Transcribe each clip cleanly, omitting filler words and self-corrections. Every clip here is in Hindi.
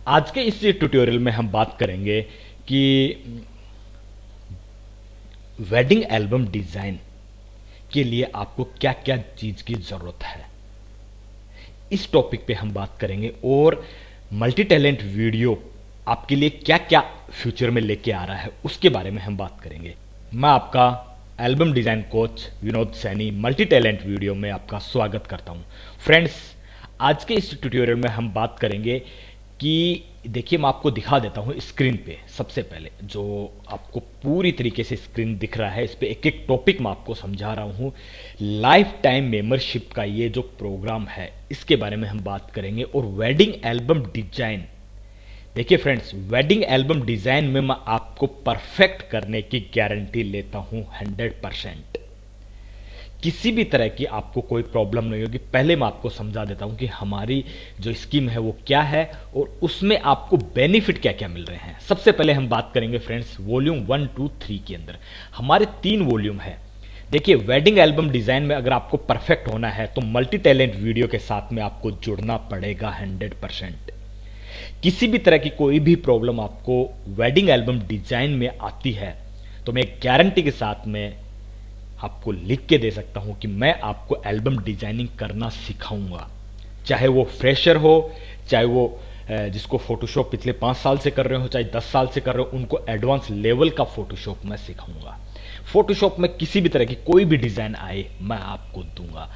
आज के इस ट्यूटोरियल में हम बात करेंगे कि वेडिंग एल्बम डिज़ाइन के लिए आपको क्या क्या चीज़ की ज़रूरत है, इस टॉपिक पे हम बात करेंगे। और मल्टी टैलेंट वीडियो आपके लिए क्या क्या फ्यूचर में लेके आ रहा है उसके बारे में हम बात करेंगे। मैं आपका album design coach Vinod Saini multi talent video में आपका स्वागत करता हूं। फ्रेंड्स, आज के इस ट्यूटोरियल में हम बात करेंगे कि देखिए, मैं आपको दिखा देता हूं स्क्रीन पे। सबसे पहले जो आपको पूरी तरीके से स्क्रीन दिख रहा है, इस पे एक एक टॉपिक मैं आपको समझा रहा हूं। लाइफ टाइम मेंबरशिप का ये जो प्रोग्राम है, इसके बारे में हम बात करेंगे। और वेडिंग एल्बम डिजाइन, देखिए फ्रेंड्स, वेडिंग एल्बम डिजाइन में मैं आपको परफेक्ट करने की गारंटी लेता हूं 100%। किसी भी तरह की आपको कोई प्रॉब्लम नहीं होगी। पहले मैं आपको समझा देता हूं कि हमारी जो स्कीम है वो क्या है और उसमें आपको बेनिफिट क्या क्या मिल रहे हैं। सबसे पहले हम बात करेंगे फ्रेंड्स वॉल्यूम 1, 2, 3 के अंदर हमारे 3 वॉल्यूम है। देखिए, वेडिंग एल्बम डिजाइन में अगर आपको परफेक्ट होना है तो मल्टी टैलेंट वीडियो के साथ में आपको जुड़ना पड़ेगा 100%। किसी भी तरह की कोई भी प्रॉब्लम आपको वेडिंग एल्बम डिजाइन में आती है तो मैं गारंटी के साथ में आपको लिख के दे सकता हूं कि मैं आपको एल्बम डिजाइनिंग करना सिखाऊंगा। चाहे वो फ्रेशर हो, चाहे वो जिसको फोटोशॉप पिछले 5 साल से कर रहे हो, चाहे 10 साल से कर रहे हो, उनको एडवांस लेवल का फोटोशॉप मैं सिखाऊंगा। फोटोशॉप में किसी भी तरह की कोई भी डिजाइन आए मैं आपको दूंगा।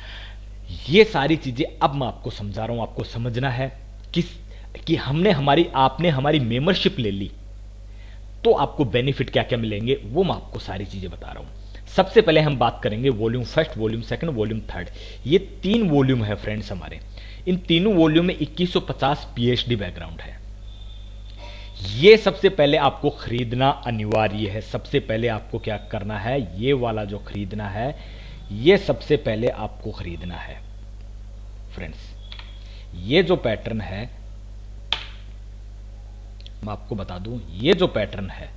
ये सारी चीजें अब मैं आपको समझा रहा हूं। आपको समझना है कि आपने हमारी मेंबरशिप ले ली तो आपको बेनिफिट क्या क्या मिलेंगे, वो मैं आपको सारी चीजें बता रहा हूं। सबसे पहले हम बात करेंगे volume first, volume second, volume third. ये 3 वॉल्यूम है फ्रेंड्स हमारे। इन तीनों वॉल्यूम में 2150 पीएचडी बैकग्राउंड है। ये सबसे पहले आपको खरीदना अनिवार्य है। सबसे पहले आपको क्या करना है, ये वाला जो खरीदना है, ये सबसे पहले आपको खरीदना है फ्रेंड्स। ये जो पैटर्न है मैं आपको बता दूं, ये जो पैटर्न है,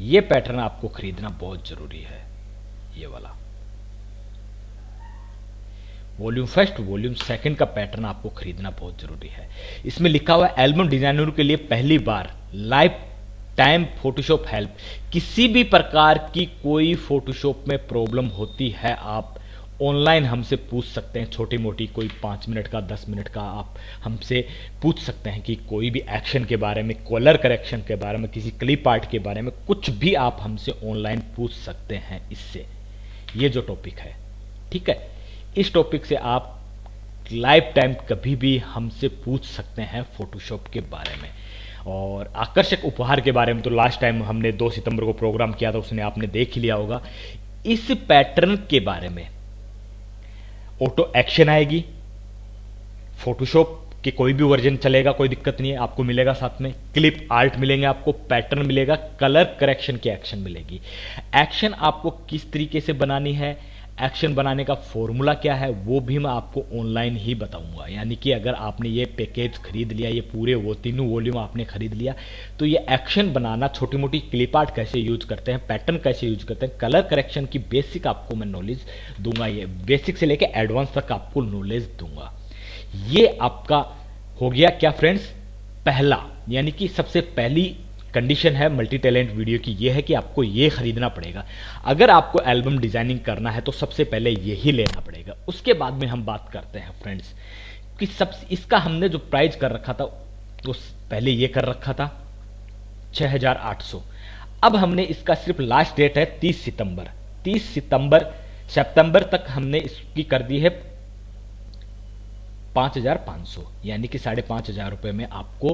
ये पैटर्न आपको खरीदना बहुत जरूरी है। ये वाला वॉल्यूम फर्स्ट, वॉल्यूम सेकंड का पैटर्न आपको खरीदना बहुत जरूरी है। इसमें लिखा हुआ है एल्बम डिजाइनर के लिए पहली बार लाइफ टाइम फोटोशॉप हेल्प। किसी भी प्रकार की कोई फोटोशॉप में प्रॉब्लम होती है, आप ऑनलाइन हमसे पूछ सकते हैं। छोटी मोटी कोई 5 मिनट का, 10 मिनट का आप हमसे पूछ सकते हैं कि कोई भी एक्शन के बारे में, कलर करेक्शन के बारे में, किसी क्लिप आर्ट के बारे में, कुछ भी आप हमसे ऑनलाइन पूछ सकते हैं इससे। ये जो टॉपिक है, ठीक है, इस टॉपिक से आप लाइफ टाइम कभी भी हमसे पूछ सकते हैं फोटोशॉप के बारे में। और आकर्षक उपहार के बारे में तो लास्ट टाइम हमने 2 सितंबर को प्रोग्राम किया था, उसने आपने देख ही लिया होगा। इस पैटर्न के बारे में ऑटो एक्शन आएगी, फोटोशॉप के कोई भी वर्जन चलेगा, कोई दिक्कत नहीं है। आपको मिलेगा साथ में क्लिप आर्ट मिलेंगे, आपको पैटर्न मिलेगा, कलर करेक्शन की एक्शन मिलेगी। एक्शन आपको किस तरीके से बनानी है, एक्शन बनाने का फॉर्मूला क्या है, वो भी मैं आपको ऑनलाइन ही बताऊंगा। यानी कि अगर आपने ये पैकेज खरीद लिया, ये पूरे वो तीनों वॉल्यूम आपने खरीद लिया, तो ये एक्शन बनाना, छोटी मोटी क्लिप आर्ट कैसे यूज करते हैं, पैटर्न कैसे यूज करते हैं, कलर करेक्शन की बेसिक आपको मैं नॉलेज दूंगा। ये बेसिक से लेकर एडवांस तक आपको नॉलेज दूंगा। ये आपका हो गया क्या फ्रेंड्स, पहला, यानी कि सबसे पहली कंडीशन है मल्टी टैलेंट वीडियो की, यह है कि आपको यह खरीदना पड़ेगा। अगर आपको एल्बम डिजाइनिंग करना है तो सबसे पहले यही लेना पड़ेगा। उसके बाद में हम बात करते हैं फ्रेंड्स कि इसका हमने जो प्राइस कर रखा था, तो पहले ये कर रखा था 6800। अब हमने इसका सिर्फ लास्ट डेट है 30 सितंबर। 30 सितंबर तक हमने इसकी कर दी है 5500, यानी कि 5500 रुपए में आपको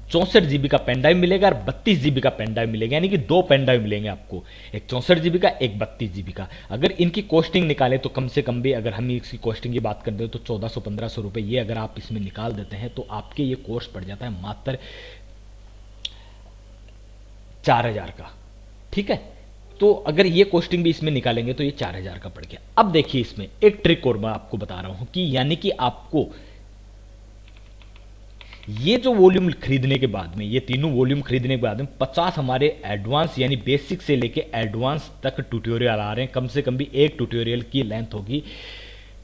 64 जीबी का पेन ड्राइव मिलेगा और 32 जीबी का पेन ड्राइव मिलेगा। यानी कि 2 पेन ड्राइव मिलेंगे आपको, एक 64 जीबी का, एक 32 जीबी का। अगर इनकी कॉस्टिंग निकालें तो कम से कम भी, अगर हम इसकी कॉस्टिंग की बात करते हैं तो 1400-1500 रुपए ये अगर आप इसमें निकाल देते हैं तो आपके ये कोर्स पड़ जाता है मात्र 4000 का। ठीक है, तो अगर ये कॉस्टिंग भी इसमें निकालेंगे तो ये 4000 का पड़ गया। अब देखिए, इसमें एक ट्रिक और मैं आपको बता रहा हूं कि यानी कि आपको ये जो वॉल्यूम खरीदने के बाद में, ये तीनों वॉल्यूम खरीदने के बाद में 50 हमारे एडवांस यानी बेसिक से लेके एडवांस तक ट्यूटोरियल आ रहे हैं। कम से कम भी एक ट्यूटोरियल की लेंथ होगी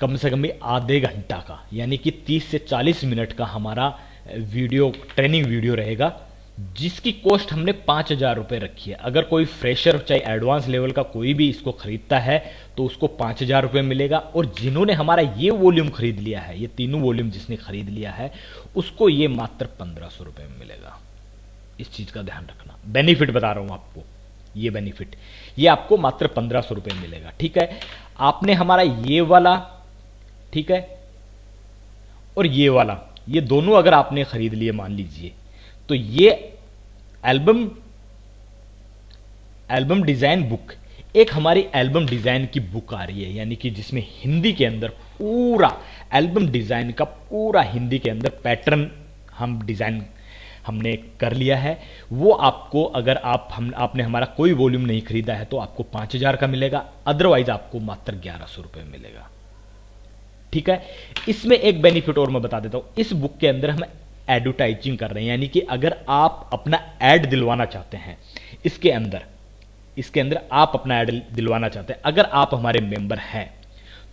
कम से कम भी आधे घंटा का, यानी कि 30 से 40 मिनट का हमारा वीडियो, ट्रेनिंग वीडियो रहेगा, जिसकी कॉस्ट हमने 5,000 रुपये रखी है। अगर कोई फ्रेशर चाहे एडवांस लेवल का कोई भी इसको खरीदता है तो उसको 5,000 रुपये मिलेगा, और जिन्होंने हमारा ये वॉल्यूम खरीद लिया है, ये तीनों वॉल्यूम जिसने खरीद लिया है, उसको ये मात्र 1,500 रुपये में मिलेगा। इस चीज़ का ध्यान रखना, बेनिफिट बता रहा हूँ आपको, ये बेनिफिट ये आपको मात्र 1,500 रुपये मिलेगा। ठीक है, आपने हमारा ये वाला, ठीक है, और ये वाला, ये दोनों अगर आपने खरीद लिए मान लीजिए, तो ये एल्बम डिजाइन बुक, एक हमारी एल्बम डिजाइन की बुक आ रही है, यानी कि जिसमें हिंदी के अंदर पूरा एल्बम डिजाइन का पूरा हिंदी के अंदर पैटर्न हम डिजाइन हमने कर लिया है। वो आपको, अगर आपने हमारा कोई वॉल्यूम नहीं खरीदा है तो आपको 5,000 का मिलेगा, अदरवाइज आपको मात्र 1,100 रुपये मिलेगा। ठीक है, इसमें एक बेनिफिट और मैं बता देता हूं, इस बुक के अंदर हम एडवर्टाइजिंग कर रहे हैं, यानी कि अगर आप अपना ऐड दिलवाना चाहते हैं इसके अंदर आप अपना ऐड दिलवाना चाहते हैं, अगर आप हमारे मेंबर हैं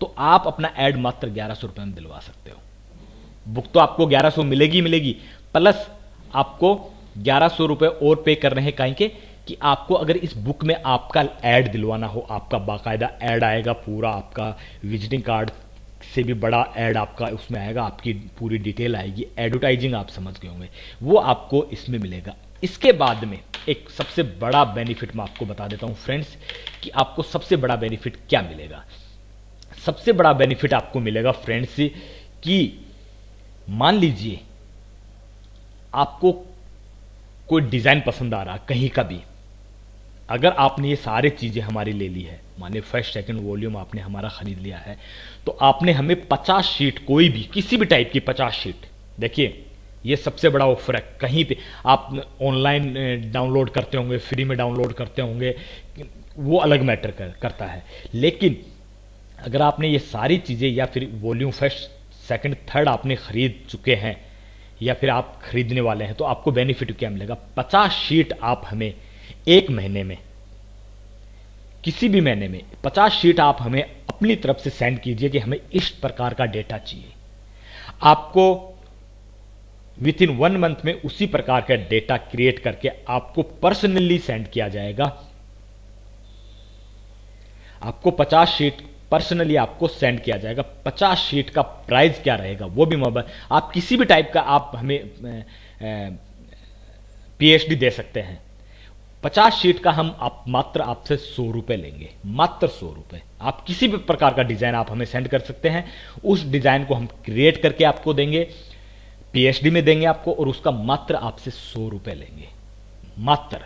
तो आप अपना ऐड मात्र 1,100 रुपये में दिलवा सकते हो। बुक तो आपको 1,100 मिलेगी, प्लस आपको 1,100 रुपये और पे करने हैं, कहीं के कि आपको अगर इस बुक में आपका ऐड दिलवाना हो, आपका बाकायदा ऐड आएगा, पूरा आपका विजिटिंग कार्ड से भी बड़ा ऐड आपका उसमें आएगा, आपकी पूरी डिटेल आएगी, एडवर्टाइजिंग आप समझ गए होंगे, वो आपको इसमें मिलेगा। इसके बाद में एक सबसे बड़ा बेनिफिट मैं आपको बता देता हूं फ्रेंड्स, कि आपको सबसे बड़ा बेनिफिट क्या मिलेगा। सबसे बड़ा बेनिफिट आपको मिलेगा फ्रेंड्स कि मान लीजिए आपको कोई डिजाइन पसंद आ रहा कहीं का भी, अगर आपने ये सारी चीजें हमारी ले ली है, माने फर्स्ट सेकंड वॉल्यूम आपने हमारा खरीद लिया है, तो आपने हमें 50 शीट, कोई भी किसी भी टाइप की 50 शीट, देखिए ये सबसे बड़ा ऑफर है। कहीं पे आप ऑनलाइन डाउनलोड करते होंगे, फ्री में डाउनलोड करते होंगे, वो अलग मैटर करता है, लेकिन अगर आपने ये सारी चीजें या फिर वॉल्यूम फर्स्ट सेकंड थर्ड आपने खरीद चुके हैं या फिर आप खरीदने वाले हैं, तो आपको बेनिफिट क्या मिलेगा। 50 शीट आप हमें एक महीने में, किसी भी महीने में 50 शीट आप हमें अपनी तरफ से सेंड कीजिए कि हमें इस प्रकार का डेटा चाहिए। आपको विद इन 1 मंथ में उसी प्रकार का डेटा क्रिएट करके आपको पर्सनली सेंड किया जाएगा। आपको 50 शीट पर्सनली आपको सेंड किया जाएगा। 50 शीट का प्राइस क्या रहेगा वो भी मोबाइल, आप किसी भी टाइप का आप हमें पीएचडी दे सकते हैं। 50 शीट का हम मात्र आपसे 100 रुपए लेंगे, मात्र 100 रुपए। आप किसी भी प्रकार का डिजाइन आप हमें सेंड कर सकते हैं, उस डिजाइन को हम क्रिएट करके आपको देंगे, पीएचडी में देंगे आपको, और उसका मात्र आपसे 100 रुपए लेंगे, मात्र।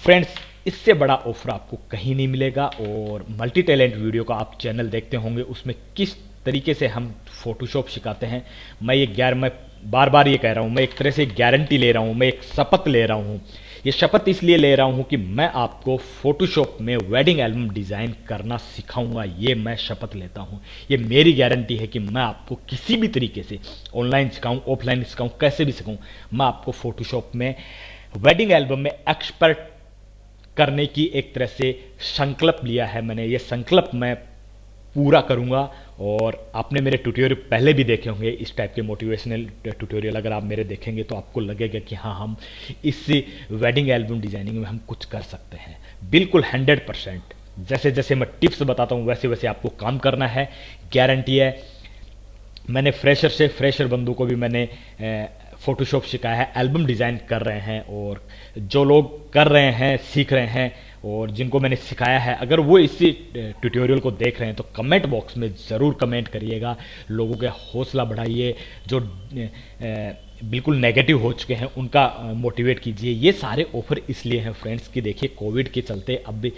फ्रेंड्स, इससे बड़ा ऑफर आपको कहीं नहीं मिलेगा। और मल्टी टैलेंट वीडियो का आप चैनल देखते होंगे, उसमें किस तरीके से हम फोटोशॉप सिखाते हैं, मैं बार बार ये कह रहा हूं, मैं एक तरह से गारंटी ले रहा हूं, मैं एक शपथ ले रहा हूं। ये शपथ इसलिए ले रहा हूं कि मैं आपको फोटोशॉप में वेडिंग एल्बम डिजाइन करना सिखाऊंगा, ये मैं शपथ लेता हूं। ये मेरी गारंटी है कि मैं आपको किसी भी तरीके से ऑनलाइन सिखाऊं, ऑफलाइन सिखाऊं, कैसे भी सिखाऊं, मैं आपको फोटोशॉप में वेडिंग एल्बम में एक्सपर्ट करने की एक तरह से संकल्प लिया है मैंने। ये संकल्प मैं पूरा करूंगा। और आपने मेरे ट्यूटोरियल पहले भी देखे होंगे, इस टाइप के मोटिवेशनल ट्यूटोरियल अगर आप मेरे देखेंगे तो आपको लगेगा कि हाँ, हम इस वेडिंग एल्बम डिजाइनिंग में हम कुछ कर सकते हैं। बिल्कुल 100%। जैसे जैसे मैं टिप्स बताता हूँ वैसे वैसे आपको काम करना है, गारंटी है। मैंने फ्रेशर से फ्रेशर बंदों को भी मैंने फोटोशॉप सिखाया है, एल्बम डिज़ाइन कर रहे हैं, और जो लोग कर रहे हैं, सीख रहे हैं, और जिनको मैंने सिखाया है, अगर वो इसी ट्यूटोरियल को देख रहे हैं तो कमेंट बॉक्स में ज़रूर कमेंट करिएगा, लोगों के हौसला बढ़ाइए। जो बिल्कुल नेगेटिव हो चुके हैं उनका मोटिवेट कीजिए। ये सारे ऑफर इसलिए हैं फ्रेंड्स कि देखिए कोविड के चलते अब भी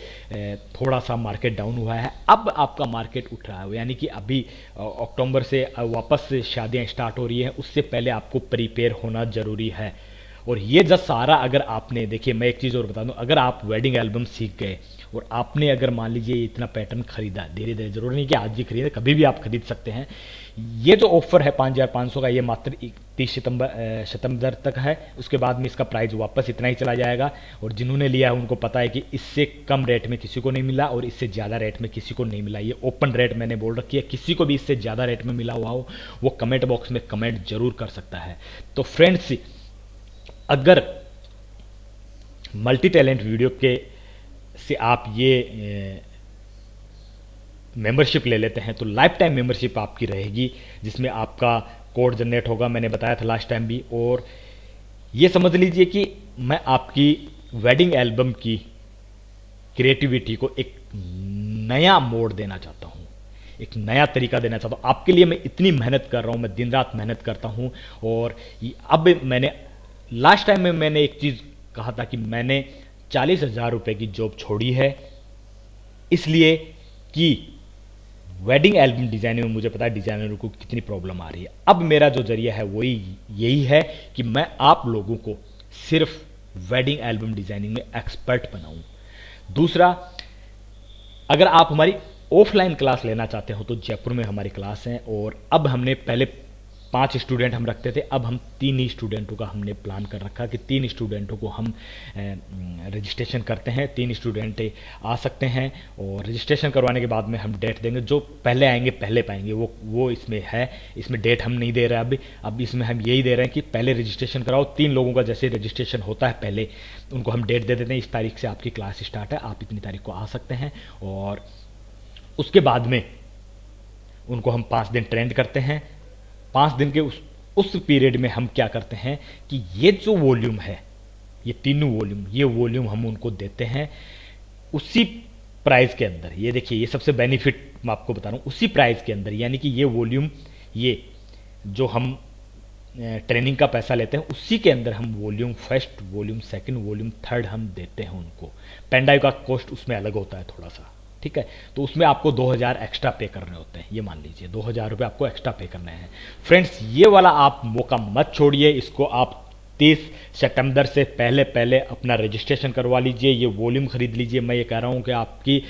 थोड़ा सा मार्केट डाउन हुआ है, अब आपका मार्केट उठ रहा है, यानी कि अभी अक्टूबर से वापस से शादियां स्टार्ट हो रही हैं, उससे पहले आपको प्रिपेयर होना ज़रूरी है। और ये जस्ट सारा, अगर आपने, देखिए मैं एक चीज़ और बता दूं, अगर आप वेडिंग एल्बम सीख गए और आपने अगर मान लीजिए इतना पैटर्न खरीदा, धीरे धीरे, जरूरी नहीं कि आज ही खरीदे, कभी भी आप खरीद सकते हैं। ये जो ऑफर है 5,500 का, ये मात्र 30 सितंबर तक है। उसके बाद में इसका प्राइस वापस इतना ही चला जाएगा, और जिन्होंने लिया है उनको पता है कि इससे कम रेट में किसी को नहीं मिला और इससे ज़्यादा रेट में किसी को नहीं मिला। ये ओपन रेट मैंने बोल रखी है, किसी को भी इससे ज़्यादा रेट में मिला हुआ हो वो कमेंट बॉक्स में कमेंट जरूर कर सकता है। तो फ्रेंड्स, अगर मल्टी टैलेंट वीडियो के से आप ये मेंबरशिप ले लेते हैं तो लाइफ टाइम मेंबरशिप आपकी रहेगी, जिसमें आपका कोड जनरेट होगा, मैंने बताया था लास्ट टाइम भी। और ये समझ लीजिए कि मैं आपकी वेडिंग एल्बम की क्रिएटिविटी को एक नया मोड़ देना चाहता हूँ, एक नया तरीका देना चाहता हूँ। आपके लिए मैं इतनी मेहनत कर रहा हूँ, मैं दिन रात मेहनत करता हूँ। और अब मैंने लास्ट टाइम में मैंने एक चीज़ कहा था कि मैंने 40,000 रुपये की जॉब छोड़ी है, इसलिए कि वेडिंग एल्बम डिज़ाइनिंग में मुझे पता है डिज़ाइनरों को कितनी प्रॉब्लम आ रही है। अब मेरा जो जरिया है वही यही है कि मैं आप लोगों को सिर्फ वेडिंग एल्बम डिज़ाइनिंग में एक्सपर्ट बनाऊं। दूसरा, अगर आप हमारी ऑफलाइन क्लास लेना चाहते हो तो जयपुर में हमारी क्लास है, और अब हमने पहले 5 स्टूडेंट हम रखते थे, अब हम 3 ही स्टूडेंटों का हमने प्लान कर रखा कि 3 स्टूडेंटों को हम रजिस्ट्रेशन करते हैं। 3 स्टूडेंट आ सकते हैं, और रजिस्ट्रेशन करवाने के बाद में हम डेट देंगे। जो पहले आएंगे पहले पाएंगे, वो इसमें है। इसमें डेट हम नहीं दे रहे अब इसमें हम यही दे रहे हैं कि पहले रजिस्ट्रेशन कराओ। 3 लोगों का जैसे रजिस्ट्रेशन होता है पहले, उनको हम डेट दे देते हैं, इस तारीख से आपकी क्लास स्टार्ट है, आप इतनी तारीख को आ सकते हैं। और उसके बाद में उनको हम 5 दिन ट्रेंड करते हैं। 5 दिन के उस पीरियड में हम क्या करते हैं कि ये जो वॉल्यूम है, ये तीनों वॉल्यूम, ये वॉल्यूम हम उनको देते हैं उसी प्राइस के अंदर। ये देखिए, ये सबसे बेनिफिट मैं आपको बता रहा हूँ, उसी प्राइस के अंदर, यानी कि ये वॉल्यूम, ये जो हम ट्रेनिंग का पैसा लेते हैं उसी के अंदर हम volume first, volume second, volume third हम देते हैं उनको। पेनड्राइव का कॉस्ट उसमें अलग होता है थोड़ा सा, ठीक है। तो उसमें आपको 2,000 एक्स्ट्रा पे करने होते हैं, ये मान लीजिए 2,000 रुपये आपको एक्स्ट्रा पे करने हैं। फ्रेंड्स, ये वाला आप मौका मत छोड़िए, इसको आप 30 सितंबर से पहले पहले अपना रजिस्ट्रेशन करवा लीजिए, ये वॉल्यूम खरीद लीजिए। मैं ये कह रहा हूँ कि आपकी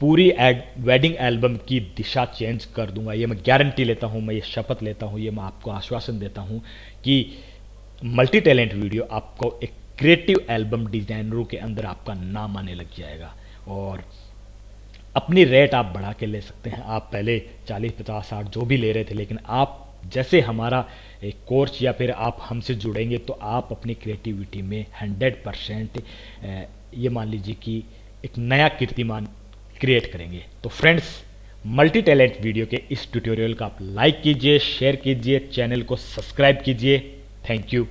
पूरी वेडिंग एल्बम की दिशा चेंज कर दूंगा, ये मैं गारंटी लेता हूँ, मैं ये शपथ लेता हूँ, ये मैं आपको आश्वासन देता हूँ कि मल्टी टैलेंट वीडियो आपको एक क्रिएटिव एल्बम डिजाइनरों के अंदर आपका नाम आने लग जाएगा। और अपनी रेट आप बढ़ा के ले सकते हैं। आप पहले 40, 50, 60 जो भी ले रहे थे, लेकिन आप जैसे हमारा एक कोर्स या फिर आप हमसे जुड़ेंगे तो आप अपनी क्रिएटिविटी में 100% ये मान लीजिए कि एक नया कीर्तिमान क्रिएट करेंगे। तो फ्रेंड्स, मल्टी टैलेंट वीडियो के इस ट्यूटोरियल का आप लाइक कीजिए, शेयर कीजिए, चैनल को सब्सक्राइब कीजिए। Thank you.